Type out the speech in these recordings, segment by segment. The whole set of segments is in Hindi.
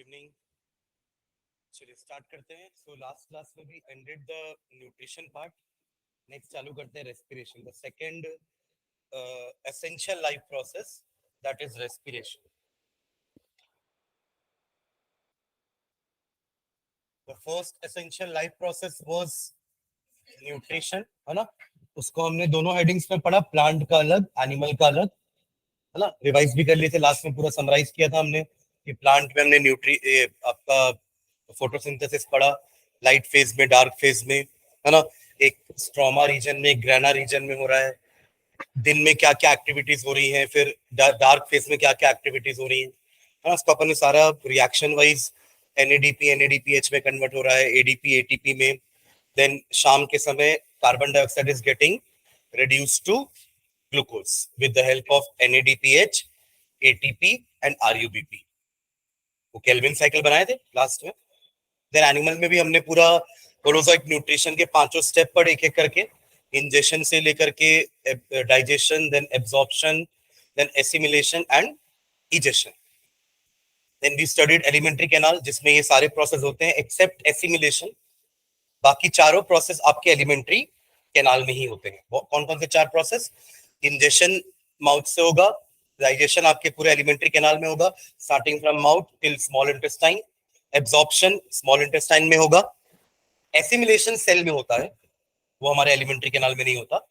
इवनिंग। चलिए स्टार्ट करते हैं। सो लास्ट क्लास में भी ended the nutrition part. Next चालू करते हैं respiration, the second essential life process, that is respiration. The first essential life process was nutrition, है ना। उसको हमने दोनों हेडिंग्स में पढ़ा, प्लांट का अलग, एनिमल का अलग, है ना। रिवाइज भी कर लिए थे, लास्ट में पूरा समराइज किया था हमने कि प्लांट में हमने आपका फोटोसिंथेसिस पढ़ा, लाइट फेज में, डार्क फेज में, है ना। एक स्ट्रोमा रीजन में, एक ग्रेना रीजन में हो रहा है, दिन में क्या क्या एक्टिविटीज हो रही हैं, फिर डार्क फेज में क्या क्या एक्टिविटीज हो रही हैं, है ना। उसको अपन ने सारा रिएक्शन वाइज एनएडीपी एनएडीपीएच में कन्वर्ट हो रहा है, एडीपी एटीपी में। देन शाम के समय carbon dioxide is getting reduced to glucose with the help of NADPH, ATP and RUBP। वो केल्विन साइकिल बनाए थे लास्ट में। देन एनिमल में भी हमने पूरा होलोजोइक न्यूट्रिशन के पांचों स्टेप पढ़े, एक एक करके, इंजेशन से लेकर के digestion, then absorption, then assimilation and egestion. Then we studied alimentary canal, जिसमें ये सारे प्रोसेस होते हैं एक्सेप्ट एसिमिलेशन। बाकी चारों प्रोसेस आपके एलिमेंट्री कैनाल में ही होते हैं। कौन कौन से चार प्रोसेस? इंजेशन माउथ से होगा, डाइजेशन आपके पूरे एलिमेंट्री कैनाल में होगा, starting from mouth till small intestine, absorption small intestine में होगा, एसिमिलेशन सेल में होता है, वो हमारे एलिमेंट्री कैनाल में नहीं होता,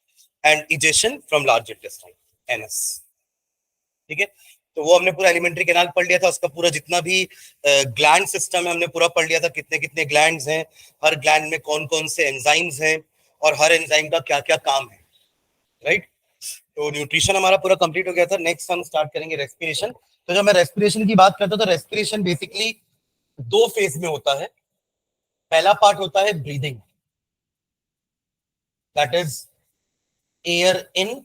and egestion from large intestine, NS. ठीक है, तो वो हमने पूरा एलिमेंट्री कैनाल पढ़ लिया था। उसका पूरा जितना भी ग्लैंड सिस्टम है हमने पूरा पढ़ लिया था, कितने कितने ग्लैंड्स हैं, हर ग्लैंड में कौन कौन से एंजाइम्स हैं और हर एंजाइम का क्या क्या काम है, राइट। तो न्यूट्रिशन हमारा पूरा कंप्लीट हो गया था। नेक्स्ट हम स्टार्ट करेंगे रेस्पिरेशन। तो जब मैं रेस्पिरेशन की बात करता हूं तो रेस्पिरेशन बेसिकली दो फेज में होता है। पहला पार्ट होता है breathing, that is air in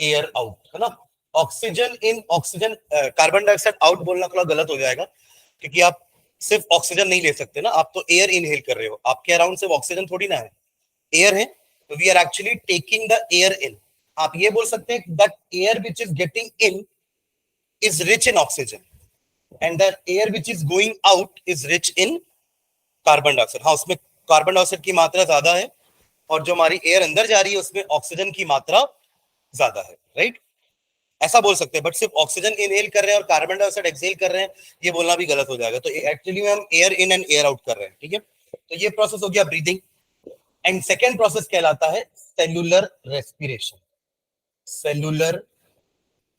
air out, है ना। Oxygen in oxygen, carbon dioxide out बोलना थोड़ा गलत हो जाएगा, क्योंकि आप सिर्फ ऑक्सीजन नहीं ले सकते ना, आप तो एयर इनहेल कर रहे हो, आपके अराउंड सिर्फ ऑक्सीजन थोड़ी ना है, एयर है। तो we are actually taking the air in. आप ये बोल सकते हैं that air which is getting in is rich in oxygen and the air which is going out is rich in carbon dioxide। हाँ, उसमें कार्बन डाइऑक्साइड की मात्रा ज्यादा है और जो हमारी एयर अंदर जा रही है उसमें ऑक्सीजन की मात्रा ज्यादा है, राइट। ऐसा बोल सकते हैं, बट सिर्फ ऑक्सीजन इनहेल कर रहे हैं और कार्बन डाइऑक्साइड एक्सहेल कर रहे हैं, ये बोलना भी गलत हो जाएगा। तो एक्चुअली में हम air in and air out कर रहे हैं, ठीक है। तो ये प्रोसेस हो गया ब्रीदिंग। एंड सेकेंड प्रोसेस कहलाता है cellular respiration. Cellular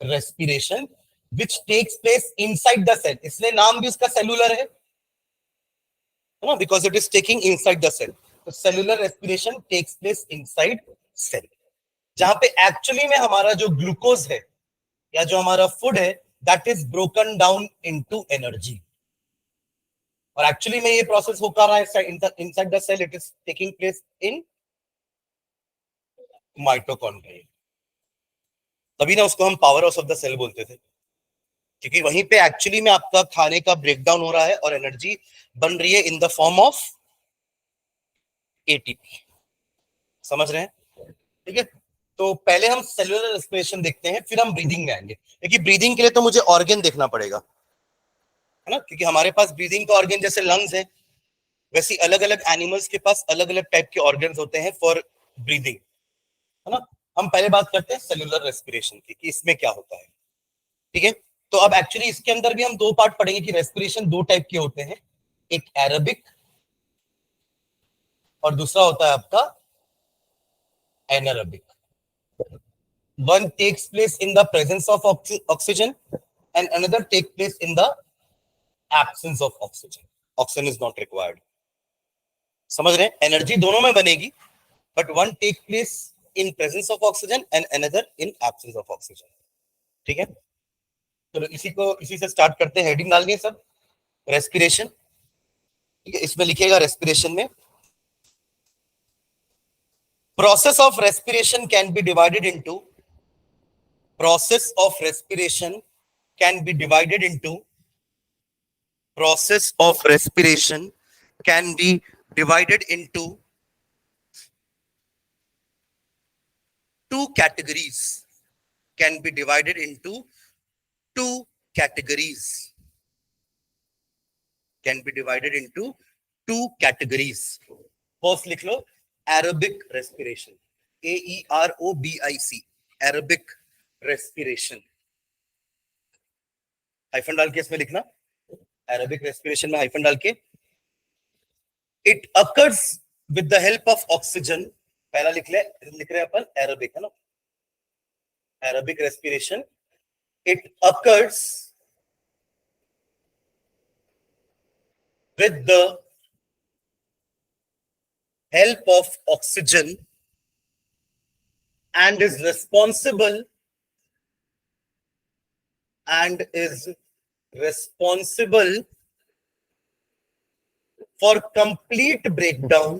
respiration which takes place inside the cell, इसलिए नाम भी उसका सेलुलर है ना, because it is taking inside the cell। तो cellular respiration takes place inside cell, जहां पे एक्चुअली में हमारा जो ग्लूकोज है या जो हमारा फूड है that is broken down into energy। और एक्चुअली में ये प्रोसेस हो कर रहा है inside the cell, it is taking place in mitochondria. तभी ना उसको हम powerhouse of the cell बोलते थे, क्योंकि वहीं पे एक्चुअली में आपका खाने का ब्रेकडाउन हो रहा है और एनर्जी बन रही है in the form of ATP. समझ रहे हैं? ठीक है, तो पहले हम सेलुलर रेस्पिरेशन देखते हैं, फिर हम ब्रीदिंग में आएंगे। क्योंकि ब्रीदिंग के लिए तो मुझे ऑर्गन देखना पड़ेगा, है ना, क्योंकि हमारे पास ब्रीदिंग का ऑर्गन जैसे लंग्स है, वैसे अलग अलग एनिमल्स के पास अलग अलग टाइप के ऑर्गन्स होते हैं फॉर ब्रीदिंग, है ना। हम पहले बात करते हैं सेलुलर रेस्पिरेशन की कि इसमें क्या होता है, ठीक है। तो अब एक्चुअली इसके अंदर भी हम दो पार्ट पढ़ेंगे कि रेस्पिरेशन दो टाइप के होते हैं, एक एरोबिक और दूसरा होता है आपका anaerobic. One takes place in the presence of oxygen and another takes place in the absence of oxygen। Oxygen is not required। समझ रहे हैं? एनर्जी दोनों में बनेगी, but one takes place in presence of oxygen and another in absence of oxygen। ठीक है, चलो इसी से स्टार्ट करते हैं। हेडिंग डालनी है सब, रेस्पिरेशन। ठीक है, इसमें लिखेगा रेस्पिरेशन में, process of respiration can be divided into, process of respiration can be divided into, process of respiration can be divided into two categories, can be divided into two categories। Can be divided into two categories. First लिख लो aerobic respiration, AEROBIC, aerobic respiration. Hyphen डाल के इसमें लिखना, एरोबिक रेस्पिरेशन में हाइफन डाल के. It occurs with the help of oxygen. पहला लिख रहे अपन एरोबिक, है ना, aerobic respiration. It occurs with the help of oxygen and is responsible for complete breakdown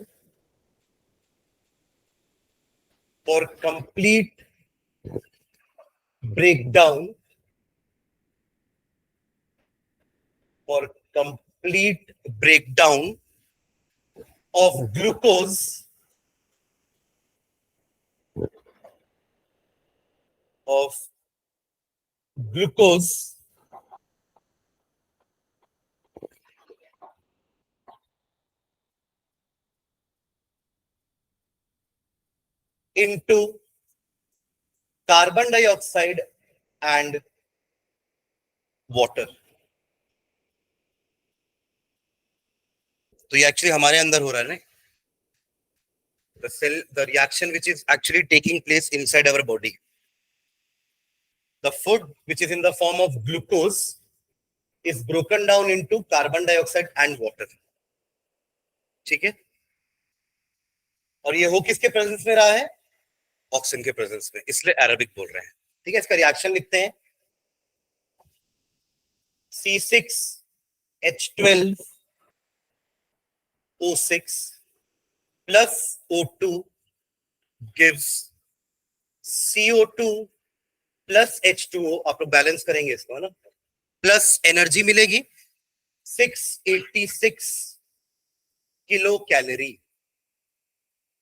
of glucose into carbon dioxide and water. तो ये एक्चुअली हमारे अंदर हो रहा है ना, the reaction which is actually taking place inside our body. The food which is in the form of glucose is broken down into carbon dioxide and water. ठीक है, और ये हो किसके प्रेजेंस में रहा है? ऑक्सीजन के प्रेजेंस में, इसलिए एरोबिक बोल रहे हैं. ठीक है, इसका रिएक्शन लिखते हैं. C6H12O6 plus O2 gives CO2 plus H2O. आप लोग बैलेंस करेंगे इसको, है ना, प्लस एनर्जी मिलेगी 686 किलो कैलोरी.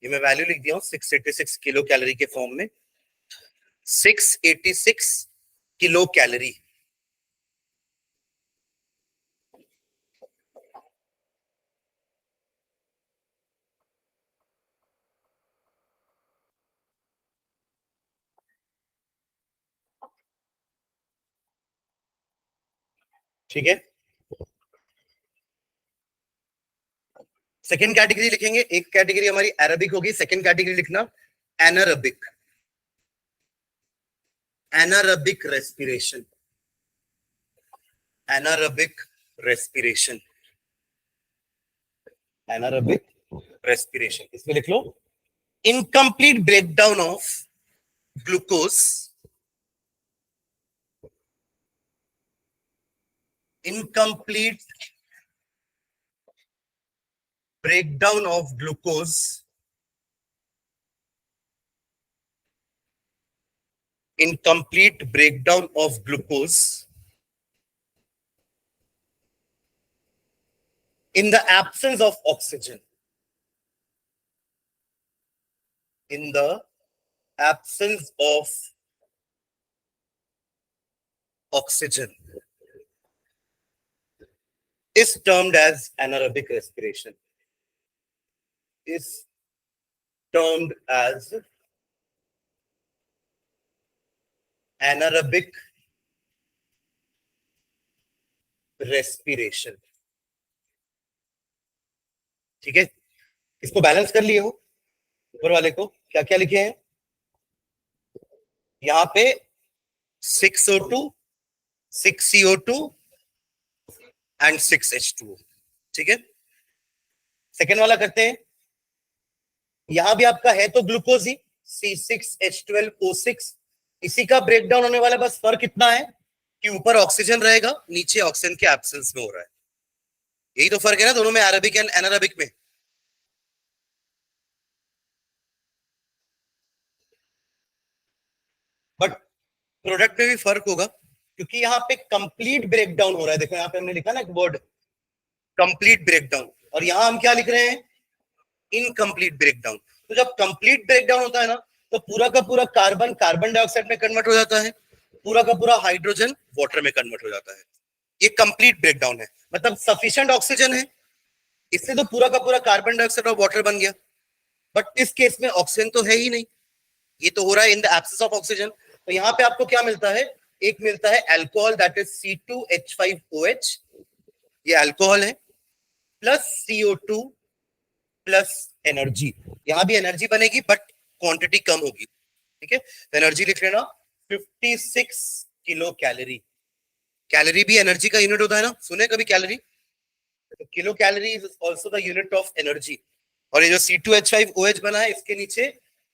ये मैं वैल्यू लिख दिया हूं 686 किलो कैलोरी के फॉर्म में. 686 किलो कैलोरी. ठीक है, सेकेंड कैटेगरी लिखेंगे. एक कैटेगरी हमारी एरोबिक होगी, सेकेंड कैटेगरी लिखना anaerobic. Anaerobic respiration, anaerobic respiration, anaerobic respiration. इसमें लिख लो incomplete breakdown of glucose, incomplete breakdown of glucose in the absence of oxygen. In the absence of oxygen is termed as anaerobic respiration. Is termed as anaerobic respiration. ठीक है, इसको बैलेंस कर लिए हो. ऊपर वाले को क्या क्या लिखे हैं यहां पे? 6O2, 6CO2 and 6H2O. ठीक है, सेकेंड वाला करते हैं. यहां भी आपका है तो ग्लूकोज ही, C6H12O6. इसी का ब्रेकडाउन होने वाला, बस फर्क इतना है कि ऊपर ऑक्सीजन रहेगा, नीचे ऑक्सीजन के एब्सेंस में हो रहा है. यही तो फर्क है ना दोनों में, एरोबिक एंड एनारोबिक में. बट प्रोडक्ट में भी फर्क होगा, क्योंकि यहाँ पे कंप्लीट ब्रेकडाउन हो रहा है. देखो यहाँ पे हमने लिखा ना एक वर्ड कंप्लीट ब्रेकडाउन, और यहाँ हम क्या लिख रहे हैं? Incomplete breakdown. तो जब कंप्लीट ब्रेकडाउन होता है ना, तो पूरा का पूरा कार्बन कार्बन डाइऑक्साइड में कन्वर्ट हो जाता है, पूरा का पूरा हाइड्रोजन वाटर में कन्वर्ट हो जाता है. ये कंप्लीट ब्रेकडाउन है, मतलब सफिशिएंट ऑक्सीजन है, इससे तो पूरा का पूरा कार्बन डाइऑक्साइड और वाटर बन गया। बट इस केस में ऑक्सीजन तो है ही नहीं, ये तो हो रहा है in the absence of oxygen. तो यहाँ पे आपको क्या मिलता है, एक मिलता है अल्कोहल दैट इज C2H5OH, ये अल्कोहल है, प्लस CO2 प्लस एनर्जी। यहां भी एनर्जी बनेगी बट क्वांटिटी कम होगी, ठीक है। तो एनर्जी लिख लेना 56 किलो कैलोरी। कैलोरी भी एनर्जी का यूनिट होता है ना, सुने कभी कैलोरी? तो kilo calorie is also the unit of energy. और ये जो C2H5OH बना है, इसके नीचे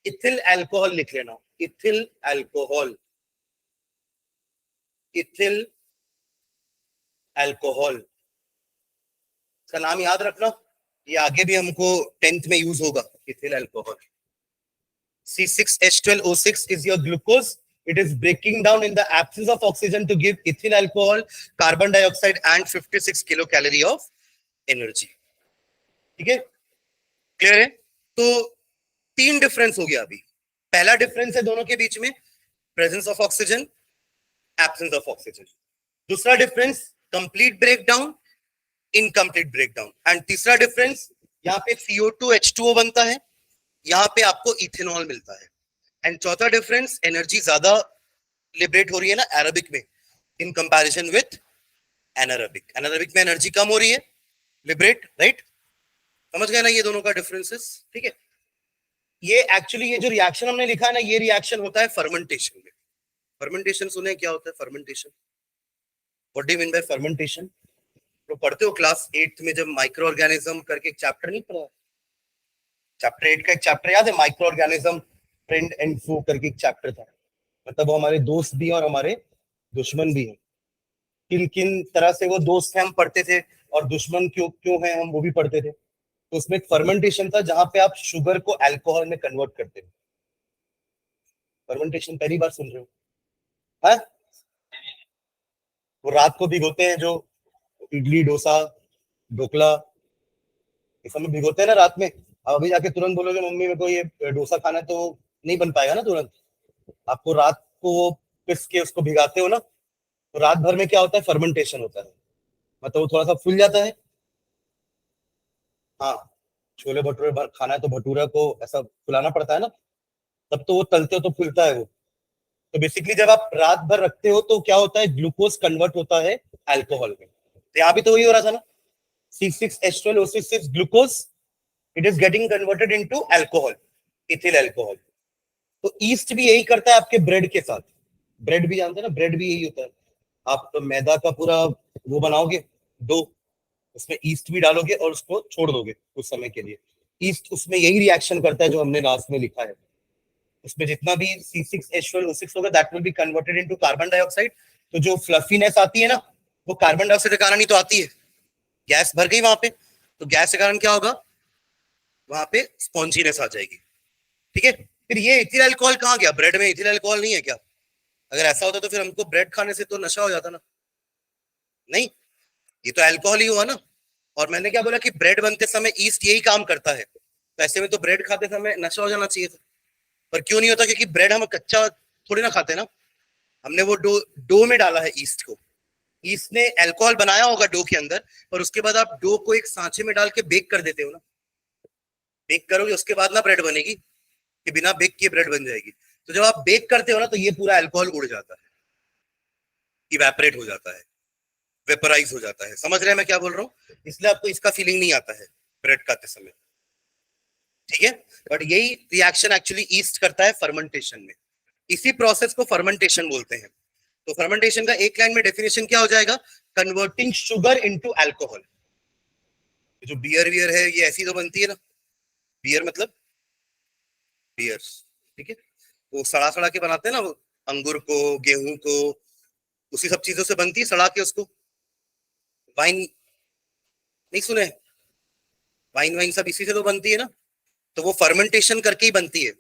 इथिल अल्कोहल लिख लेना, इथिल अल्कोहल, इथिल अल्कोहल, इसका नाम याद रखना, ये आगे भी हमको 10th में यूज होगा, ethyl alcohol. C6H12O6 is your glucose. It is breaking down in the absence of oxygen to give ethyl alcohol, carbon dioxide and 56 kilocalorie of energy. ठीक है, क्लियर है? तो 3 डिफरेंस हो गया अभी। पहला डिफरेंस है दोनों के बीच में presence of oxygen, absence of oxygen. दूसरा difference complete breakdown, incomplete breakdown. And तीसरा डिफरेंस यहाँ पे CO2H2O बनता है, यहाँ पे आपको इथेनॉल मिलता है। एंड चौथा डिफरेंस, एनर्जी ज्यादा लिबरेट हो रही है ना एरोबिक में in comparison with anaerobic. Anaerobic में एनर्जी कम हो रही है, लिबरेट, राइट? समझ गए ना ये दोनों का डिफरेंसेस, ठीक है। ये एक्चुअली ये जो रिएक्शन हमने लिखा है ना, ये रिएक्शन होता है फर्मेंटेशन में। फर्मेंटेशन सुने क्या होता है fermentation? What do you mean by fermentation? तो पढ़ते हो क्लास 8th में जब माइक्रो ऑर्गेनिज्म करके एक चैप्टर नहीं पढ़ा? चैप्टर 8 का एक चैप्टर याद है, माइक्रो ऑर्गेनिज्म फ्रेंड एंड फू करके एक चैप्टर था। मतलब वो हमारे दोस्त भी हैं और हमारे दुश्मन भी हैं। किन किन तरह से वो दोस्त हैं हम पढ़ते थे, और दुश्मन क्यों क्यों है हम वो भी पढ़ते थे। तो उसमें एक फर्मेंटेशन था जहां पे आप शुगर को अल्कोहल में कन्वर्ट करते हो। फर्मेंटेशन पहली बार सुन रहे हो? है वो रात को भिगोते हैं, जो इडली डोसा ढोकला ये सब में भिगोते हैं ना रात में। अब अभी जाके तुरंत बोलोगे मम्मी मेरे को ये डोसा खाना है, तो नहीं बन पाएगा ना तुरंत। आपको रात को वो पिस के उसको भिगाते हो ना, तो रात भर में क्या होता है, फर्मेंटेशन होता है, मतलब वो थोड़ा सा फूल जाता है। हाँ, छोले भटूरे खाना है तो भटूरा को ऐसा फुलाना पड़ता है ना, तब तो वो तलते हो तो फूलता है वो। तो बेसिकली जब आप रात भर रखते हो तो क्या होता है, ग्लूकोज कन्वर्ट होता है अल्कोहल में। तो यहाँ भी तो वही हो रहा था ना, C6H12O6 glucose, it is getting converted into alcohol, ethyl alcohol. तो ईस्ट भी यही करता है आपके ब्रेड के साथ। ब्रेड भी जानते हैं ना, ब्रेड भी यही होता है। आप तो मैदा का पूरा वो बनाओगे डो, उसमें ईस्ट भी डालोगे और उसको छोड़ दोगे कुछ समय के लिए। ईस्ट उसमें यही रिएक्शन करता है जो हमने लास्ट में लिखा है। उसमें जितना भी C6H12O6 होगा that will be converted into carbon dioxide. तो जो फ्लफीनेस आती है ना, वो कार्बन डाइऑक्साइड के कारण ही तो आती है। गैस भर गई वहां पे, तो गैस के कारण क्या होगा, वहां पे स्पॉन्जीनेस आ जाएगी, ठीक है। फिर ये इथिल अल्कोहल कहाँ गया? ब्रेड में इथिल अल्कोहल नहीं है क्या? अगर ऐसा होता तो फिर हमको ब्रेड खाने से तो नशा हो जाता ना। नहीं, ये तो अल्कोहल ही हुआ ना। और मैंने क्या बोला कि ब्रेड बनते समय ईस्ट यही काम करता है, तो ऐसे में तो ब्रेड खाते समय नशा हो जाना चाहिए था। पर क्यों नहीं होता? क्योंकि ब्रेड हम कच्चा थोड़ी ना खाते ना, हमने वो डो में डाला है ईस्ट को। ईस्ट ने अल्कोहल बनाया होगा डो के अंदर, और उसके बाद आप डो को एक सांचे में डाल के बेक कर देते हो ना। बेक करोगे उसके बाद ना ब्रेड बनेगी, कि बिना बेक किए ब्रेड बन जाएगी। तो जब आप बेक करते हो ना, तो ये पूरा अल्कोहल उड़ जाता है, इवेपोरेट हो जाता है, वेपराइज हो जाता है। समझ रहे हैं मैं क्या बोल रहा हूँ? इसलिए आपको इसका फीलिंग नहीं आता है ब्रेड खाते समय, ठीक है। बट यही रिएक्शन एक्चुअली ईस्ट करता है फर्मेंटेशन में। इसी प्रोसेस को फर्मेंटेशन बोलते हैं। तो फर्मेंटेशन का एक लाइन में डेफिनेशन क्या हो जाएगा, कन्वर्टिंग शुगर इनटू अल्कोहल। जो बियर वियर है ये ऐसी तो बनती है ना, बियर मतलब बियर, ठीक है। वो सड़ा सड़ा के बनाते हैं ना, वो अंगूर को गेहूं को, उसी सब चीजों से बनती है सड़ा के उसको। वाइन नहीं सुने? वाइन वाइन सब इसी से तो बनती है ना। तो वो फर्मेंटेशन करके ही बनती है।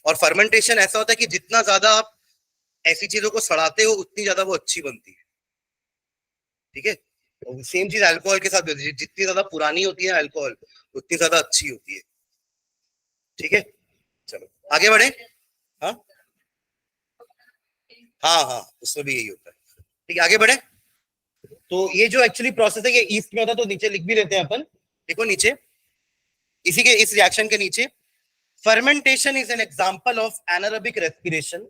और फर्मेंटेशन ऐसा होता है कि जितना ज्यादा आप ऐसी चीजों को सड़ाते हो उतनी ज्यादा वो अच्छी बनती है, ठीक है। तो सेम चीज अल्कोहल के साथ होती है, जितनी ज्यादा पुरानी होती है अल्कोहल उतनी ज्यादा अच्छी होती है, ठीक है। चलो आगे बढ़े। हाँ हाँ हाँ, उसमें भी यही होता है, ठीक है, आगे बढ़े। तो ये जो एक्चुअली प्रोसेस है ये ईस्ट में होता है, तो नीचे लिख भी लेते हैं अपन। देखो नीचे, इसी के इस रिएक्शन के नीचे, fermentation is an example of anaerobic respiration.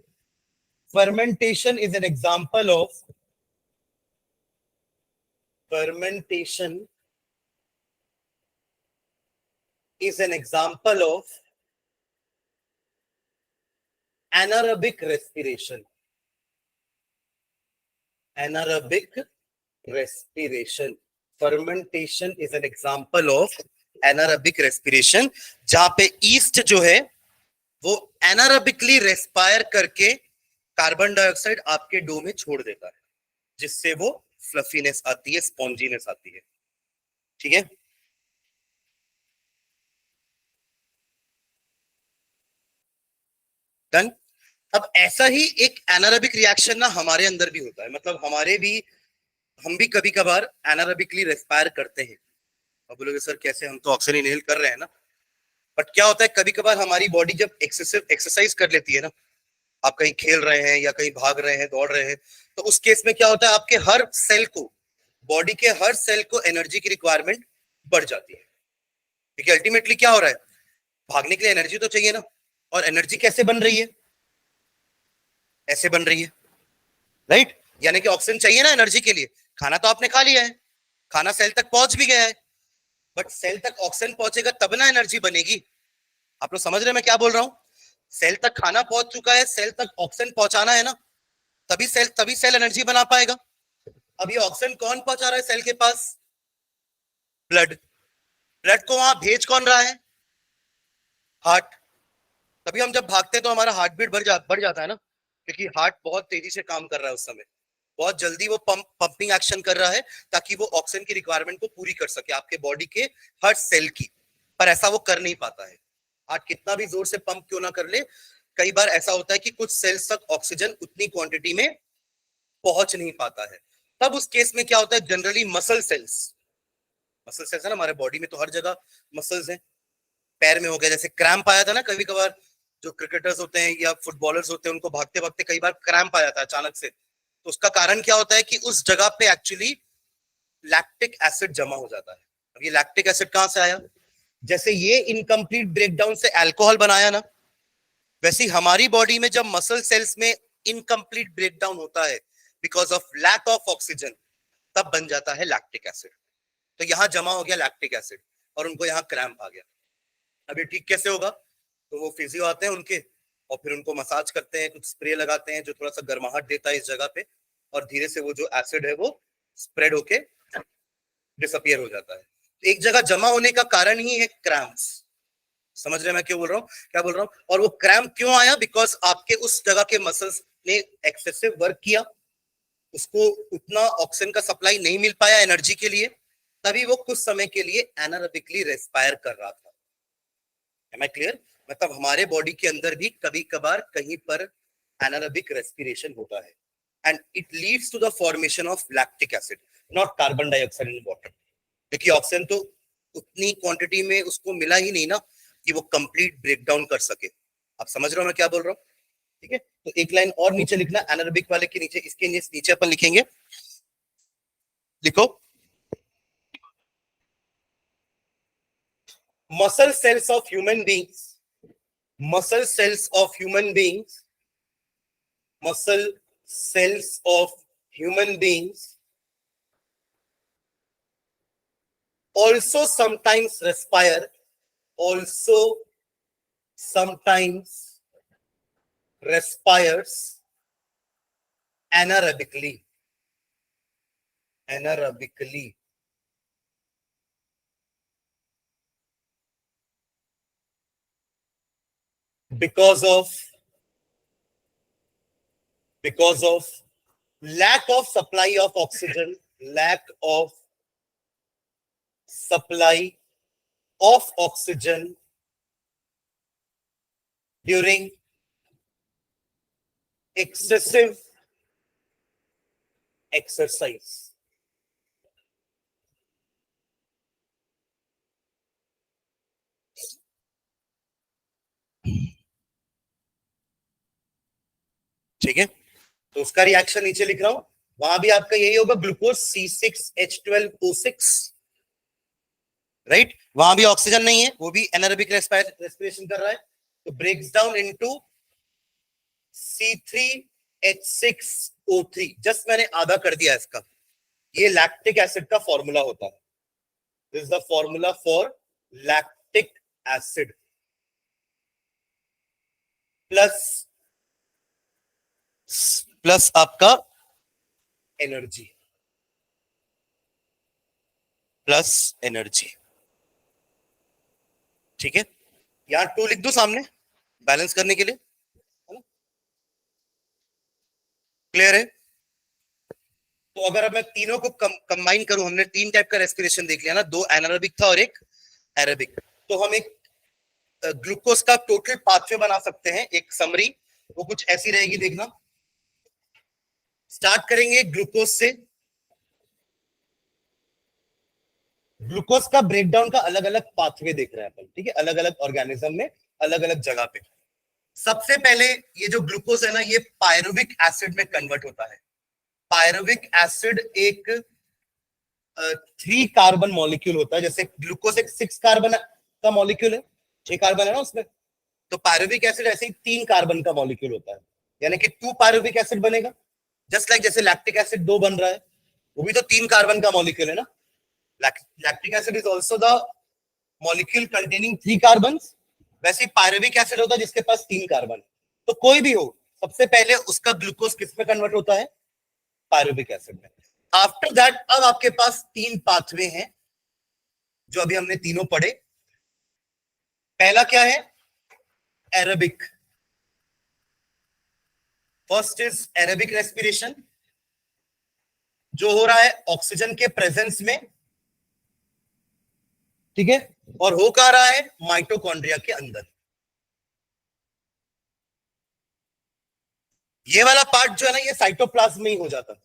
Fermentation is an example of fermentation is an example of anaerobic respiration. Anaerobic respiration. Fermentation is an example of anaerobic respiration, जहां पे ईस्ट जो है वो एनारोबिकली रेस्पायर करके कार्बन डाइऑक्साइड आपके डो में छोड़ देता है, जिससे वो फ्लफीनेस आती है, स्पॉन्जीनेस आती है। ठीक है, डन। अब ऐसा ही एक एनारोबिक रिएक्शन ना हमारे अंदर भी होता है, मतलब हम भी कभी कभार एनारोबिकली रेस्पायर करते हैं। अब बोलोगे सर कैसे, हम तो ऑक्सीजन इनहेल कर रहे हैं ना। बट क्या होता है, कभी कभार हमारी बॉडी जब एक्सेसिव एक्सरसाइज कर लेती है ना, आप कहीं खेल रहे हैं या कहीं भाग रहे हैं, दौड़ रहे हैं, तो उस केस में क्या होता है, आपके हर सेल को, बॉडी के हर सेल को एनर्जी की रिक्वायरमेंट बढ़ जाती है। क्योंकि अल्टीमेटली क्या हो रहा है, भागने के लिए एनर्जी तो चाहिए ना। और एनर्जी कैसे बन रही है, ऐसे बन रही है, राइट। यानी कि ऑक्सीजन चाहिए ना एनर्जी के लिए। खाना तो आपने खा लिया है, खाना सेल तक पहुंच भी गया है, बट सेल तक ऑक्सीजन पहुंचेगा तब ना एनर्जी बनेगी। आप लोग समझ रहे हैं मैं क्या बोल रहा हूं। सेल तक खाना पहुंच चुका है, सेल तक ऑक्सीजन पहुंचाना है ना, तभी सेल एनर्जी बना पाएगा। अब ये ऑक्सीजन कौन पहुंचा रहा है सेल के पास, ब्लड। ब्लड को वहां भेज कौन रहा है, हार्ट। तभी हम जब भागते हैं तो हमारा हार्ट बीट बढ़ जाता है ना, क्योंकि हार्ट बहुत तेजी से काम कर रहा है उस समय, बहुत जल्दी वो पंपिंग एक्शन कर रहा है, ताकि वो ऑक्सीजन की रिक्वायरमेंट को पूरी कर सके आपके बॉडी के हर सेल की। पर ऐसा वो कर नहीं पाता है, हार्ट कितना भी जोर से पंप क्यों ना कर ले, कई बार ऐसा होता है कि कुछ सेल्स तक ऑक्सीजन उतनी क्वांटिटी में पहुंच नहीं पाता है। तब उस केस में क्या होता है, जनरली मसल सेल्स है ना हमारे बॉडी में, तो हर जगह मसल्स हैं। पैर में हो गया, जैसे क्रैम्प आया था ना कभी कभार, जो क्रिकेटर्स होते हैं या फुटबॉलर्स होते हैं, उनको भागते भागते कई बार क्रैम्प आ जाता है अचानक से। तो उसका कारण क्या होता है कि उस जगह पे एक्चुअली लैक्टिक एसिड जमा हो जाता है। अब ये लैक्टिक एसिड कहां से आया, जैसे ये इनकम्प्लीट ब्रेकडाउन से अल्कोहल बनाया ना, वैसे ही हमारी बॉडी में जब मसल सेल्स में इनकम्प्लीट ब्रेकडाउन होता है because of lack of oxygen, तब बन जाता है लैक्टिक एसिड। तो यहां जमा हो गया लैक्टिक एसिड और उनको यहाँ क्रैम्प आ गया। अब ये ठीक कैसे होगा, तो वो फिजियो आते हैं उनके, और फिर उनको मसाज करते हैं, कुछ स्प्रे लगाते हैं जो थोड़ा सा गर्माहट देता है इस जगह पे, और धीरे से वो जो एसिड है वो स्प्रेड होके डिसअपियर हो जाता है। एक जगह जमा होने का कारण ही है क्रैम्प्स। समझ रहे हैं मैं क्यों बोल रहा हूँ, क्या बोल रहा हूँ। और वो क्रैम्प क्यों आया, बिकॉज आपके उस जगह के मसल्स ने एक्सेसिव वर्क किया, उसको उतना ऑक्सीजन का सप्लाई नहीं मिल पाया एनर्जी के लिए, तभी वो कुछ समय के लिए एनारोबिकली रेस्पायर कर रहा था। Am I clear. मतलब हमारे बॉडी के अंदर भी कभी कभार कहीं पर एनारोबिक रेस्पिरेशन होता है, and it leads to the formation of lactic acid, not carbon dioxide in water. क्योंकि ऑक्सीजन तो उतनी क्वांटिटी में उसको मिला ही नहीं ना कि वो कंप्लीट ब्रेकडाउन कर सके। आप समझ रहे हो मैं क्या बोल रहा हूँ। ठीक है, तो एक लाइन और नीचे लिखना एनारोबिक वाले के नीचे, इसके नीचे अपन लिखेंगे, लिखो muscle cells of human beings, muscle cells of human beings, muscle cells of human beings also sometimes respire, also sometimes respires anaerobically, anaerobically. because of because of lack of supply of oxygen, lack of supply of oxygen during excessive exercise. ठीक है, तो उसका रिएक्शन नीचे लिख रहा हूं, वहां भी आपका यही होगा, ग्लूकोज C6H12O6, राइट। वहां भी ऑक्सीजन नहीं है, वो भी एनारोबिक रेस्पिरेशन कर रहा है, तो breaks down into C3H6O3। Just मैंने आधा कर दिया इसका। ये लैक्टिक एसिड का फॉर्मूला होता है। This is the formula for lactic acid plus plus आपका एनर्जी, प्लस एनर्जी, ठीक है। यहां 2 लिख दो सामने बैलेंस करने के लिए, है ना, क्लियर है। तो अगर अब मैं तीनों को कंबाइन करूं, हमने 3 टाइप का रेस्पिरेशन देख लिया ना, 2 एनारोबिक था और एक एरोबिक, तो हम एक ग्लूकोज का टोटल पाथवे बना सकते हैं, एक समरी, वो कुछ ऐसी रहेगी, देखना। स्टार्ट करेंगे ग्लूकोज से। ग्लूकोज का ब्रेकडाउन का अलग अलग पाथवे देख रहे हैं अपन, ठीक है, अलग अलग ऑर्गेनिज्म में, अलग अलग जगह पे। सबसे पहले ये जो ग्लूकोज है ना, ये पायरुविक एसिड में कन्वर्ट होता है। पायरुविक एसिड एक 3 कार्बन मॉलिक्यूल होता है, जैसे ग्लूकोज एक 6 कार्बन का मॉलिक्यूल है, 6 कार्बन है ना उसमें, तो पायरुविक एसिड ऐसे ही 3 कार्बन का मॉलिक्यूल होता है, यानी कि 2 पायरुविक एसिड बनेगा। जस्ट लाइक जैसे लैक्टिक एसिड 2 बन रहा है, वो भी तो 3 कार्बन का मॉलिक्यूल है ना। Lactic acid is also the molecule containing 3 carbon. वैसे पायरुविक एसिड होता है जिसके पास 3 कार्बन। तो कोई भी हो, सबसे पहले उसका ग्लूकोज किस में कन्वर्ट होता है, पायरुविक एसिड में। आफ्टर दैट अब आपके पास 3 पाथवे हैं, जो अभी हमने तीनों पढ़े। पहला क्या है, aerobic. First is aerobic respiration, जो हो रहा है ऑक्सीजन के प्रेजेंस में, ठीक है, और हो कहा रहा है माइटोकॉन्ड्रिया के अंदर। ये वाला पार्ट जो है ना, ये साइटोप्लाज्म में ही हो जाता है।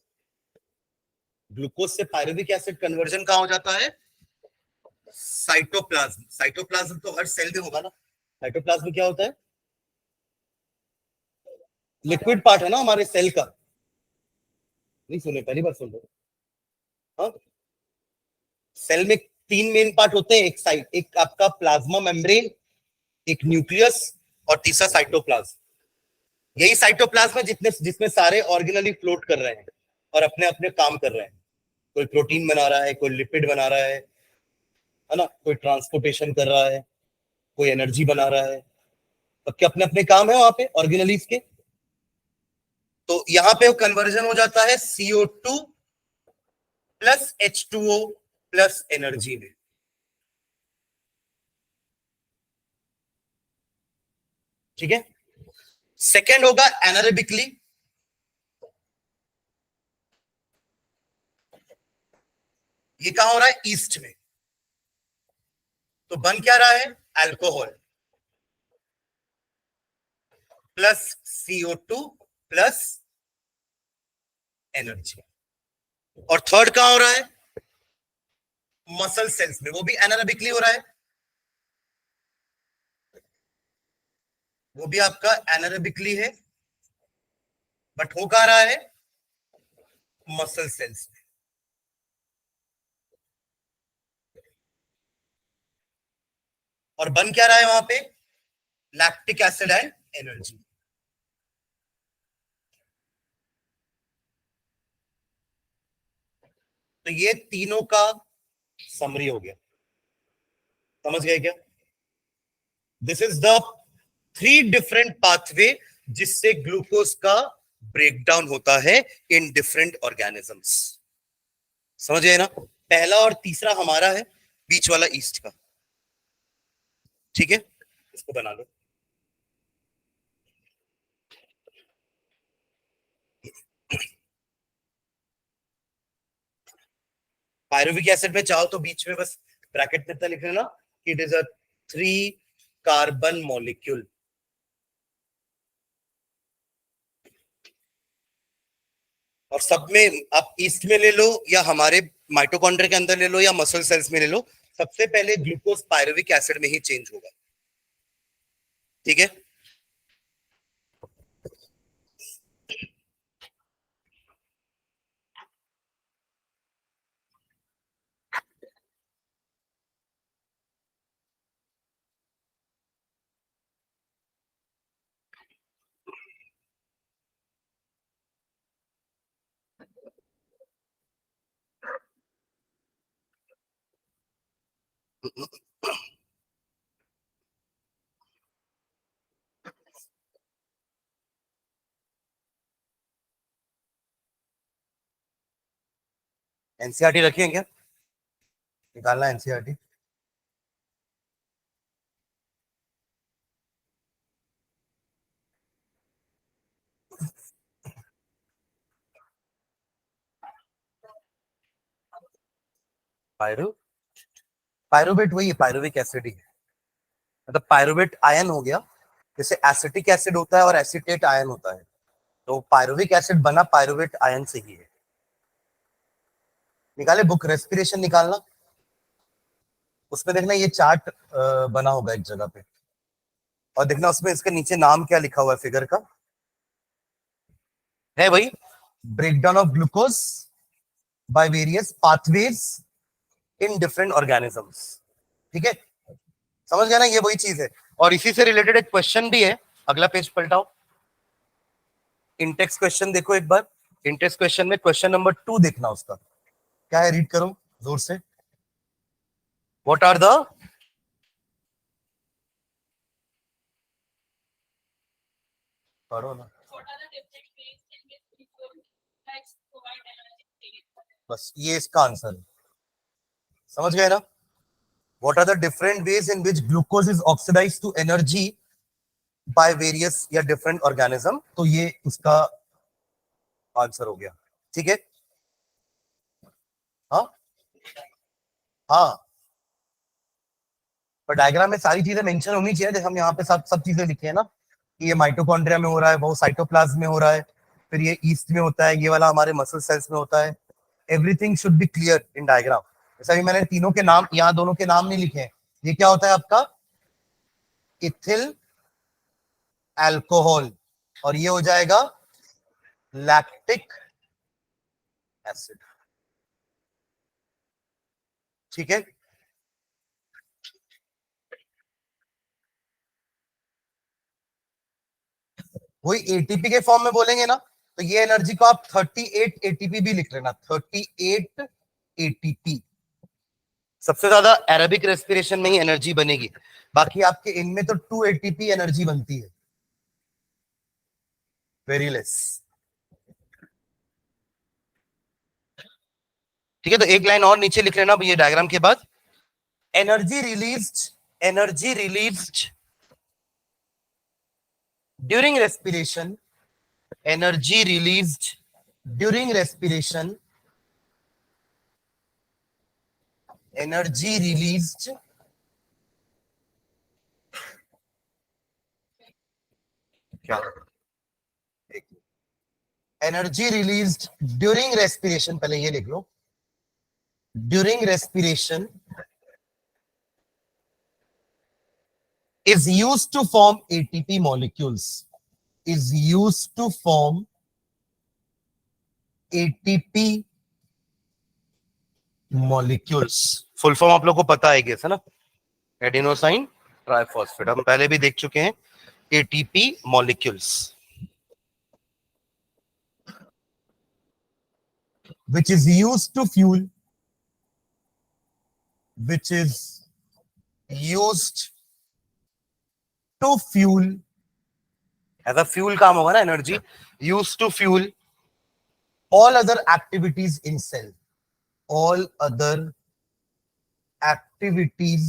ग्लूकोज से पायरुविक एसिड कन्वर्जन कहां हो जाता है, साइटोप्लाज्म। साइटोप्लाज्म तो हर सेल में होगा ना। साइटोप्लाज्म क्या होता है, लिक्विड पार्ट है ना हमारे सेल का। नहीं सुने, पहली बार सुन रहे हो? हाँ, सेल में 3 मेन पार्ट होते हैं, एक साइट, एक आपका प्लाज्मा मेम्ब्रेन, एक न्यूक्लियस, और तीसरा साइटोप्लाज्म। यही साइटोप्लाज्म है जितने जिसमें सारे ऑर्गेनली फ्लोट कर रहे हैं और अपने अपने काम कर रहे हैं। कोई प्रोटीन बना रहा है, कोई लिपिड बना रहा है ना, कोई ट्रांसपोर्टेशन कर रहा है, कोई एनर्जी बना रहा है। सबके अपने अपने काम है वहां पे ऑर्गेनलीज के। तो यहाँ पे कन्वर्जन हो जाता है CO2 plus H2O plus energy में, ठीक है। सेकेंड होगा एनारोबिकली। ये कहां हो रहा है, ईस्ट में। तो बन क्या रहा है, alcohol plus CO2 plus energy. और थर्ड कहां हो रहा है, मसल सेल्स में, वो भी एनारोबिकली हो रहा है। वो भी आपका एनारोबिकली है, बट हो कहां रहा है, मसल सेल्स में। और बन क्या रहा है वहां पे, लैक्टिक एसिड एंड एनर्जी। तो ये तीनों का समरी हो गया, समझ गए क्या। This is the 3 different pathway जिससे ग्लूकोज का ब्रेकडाउन होता है इन डिफरेंट ऑर्गेनिजम्स। समझ गए ना। पहला और तीसरा हमारा है, बीच वाला ईस्ट का, ठीक है, इसको बना लो। पायरुविक एसिड में चाहो तो बीच में बस ब्रैकेट में लिख लेना कि it is a 3 carbon molecule. और सब में आप ईस्ट में ले लो या हमारे माइटोकॉन्ड्रिया के अंदर ले लो या मसल सेल्स में ले लो, सबसे पहले ग्लूकोज पायरुविक एसिड में ही चेंज होगा, ठीक है। एनसीईआरटी रखी है क्या? निकालना एनसीईआरटी। पायरो पायरोवेट वही है, पायरोविक एसिड ही है। मतलब पायरोवेट आयन हो गया, जैसे एसिटिक एसिड होता है और एसिटेट आयन होता है, तो पायरोविक एसिड बना पायरोवेट आयन से ही है। निकाले बुक, रेस्पिरेशन निकालना। उसमें देखना ये चार्ट बना होगा एक जगह पे, और देखना उसमें इसके नीचे नाम क्या लिखा हुआ है फिगर का, है वही breakdown of glucose by various pathways in different organisms. ठीक है, समझ गया ना, ये वही चीज है। और इसी से रिलेटेड एक क्वेश्चन भी है, अगला पेज पलटाओ। इंटेक्स क्वेश्चन देखो एक बार। इंटेक्स क्वेश्चन में क्वेश्चन नंबर 2 देखना, उसका क्या है, रीड करो जोर से। व्हाट आर द, पढ़ो ना, बस ये इसका आंसर है। समझ गए ना? What are the different ways in which glucose is oxidise to energy by various या डिफरेंट ऑर्गेनिज्म, तो ये उसका आंसर हो गया। ठीक है, हाँ हाँ, पर डायग्राम में सारी चीजें मेंशन होनी चाहिए, जैसे हम यहाँ पे सब सब चीजें लिखे हैं ना, कि ये माइटोकॉन्ड्रिया में हो रहा है, वो साइटोप्लाज्म में हो रहा है, फिर ये ईस्ट में होता है, ये वाला हमारे मसल सेल्स में होता है। Everything should be clear in diagram. जैसे अभी मैंने तीनों के नाम, यहाँ दोनों के नाम नहीं लिखे हैं। ये क्या होता है आपका, इथिल अल्कोहल, और ये हो जाएगा लैक्टिक एसिड। ठीक है, वही एटीपी के फॉर्म में बोलेंगे ना, तो ये एनर्जी को आप 38 एटीपी भी लिख लेना, 38 एटीपी। सबसे ज्यादा एरोबिक रेस्पिरेशन में ही एनर्जी बनेगी, बाकी आपके इनमें तो 2 एटीपी एनर्जी बनती है, वेरी लेस। ठीक है, तो एक लाइन और नीचे लिख लेना ये डायग्राम के बाद। Energy released, energy released during respiration, energy released during respiration, energy released, क्या, एनर्जी रिलीज्ड ड्यूरिंग रेस्पिरेशन, पहले ये लिख लो, during respiration is used to form ATP molecules, is used to form ATP molecules। Full form आप लोग को पता है कैसे ना, एडिनोसाइन ट्राइफॉस्फेट, हम पहले भी देख चुके हैं। ATP molecules which is used to fuel, which is used to fuel, as a fuel काम होगा ना energy, use to fuel all other activities in cell, all other activities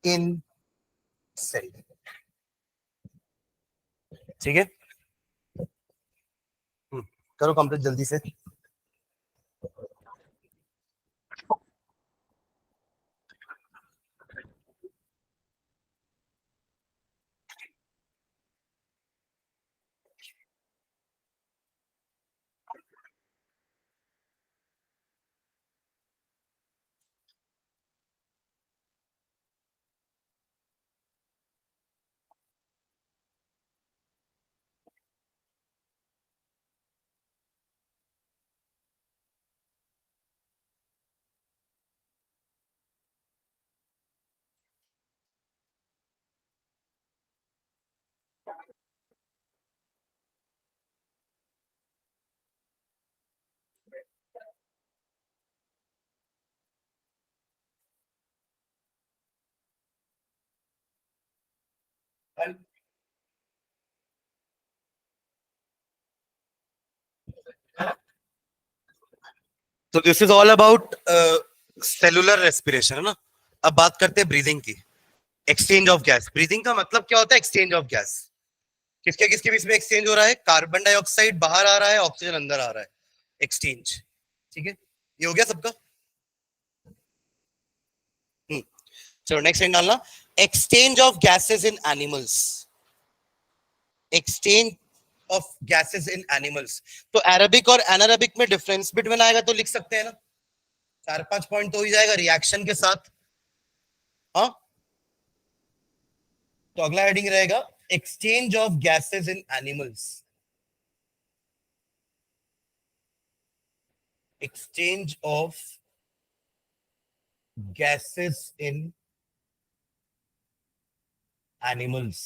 in cell। ठीक है, करो कंप्लीट जल्दी से। तो this is all about cellular respiration, है ना। अब बात करते हैं ब्रीदिंग की। एक्सचेंज ऑफ गैस, ब्रीदिंग का मतलब क्या होता है? Exchange of gas. किसके किसके बीच में एक्सचेंज हो रहा है? कार्बन डाइऑक्साइड बाहर आ रहा है, ऑक्सीजन अंदर आ रहा है, एक्सचेंज। ठीक है, ये हो गया सबका। चलो नेक्स्ट लाइन डालना। Exchange of gases in animals, exchange of gases in animals. तो अरेबिक और एनारेबिक में डिफरेंस बिटवीन आएगा तो लिख सकते हैं ना, 4-5 पॉइंट तो हो ही जाएगा रिएक्शन के साथ। हाँ, तो अगला हेडिंग रहेगा exchange of gases in animals, exchange of gases in animals.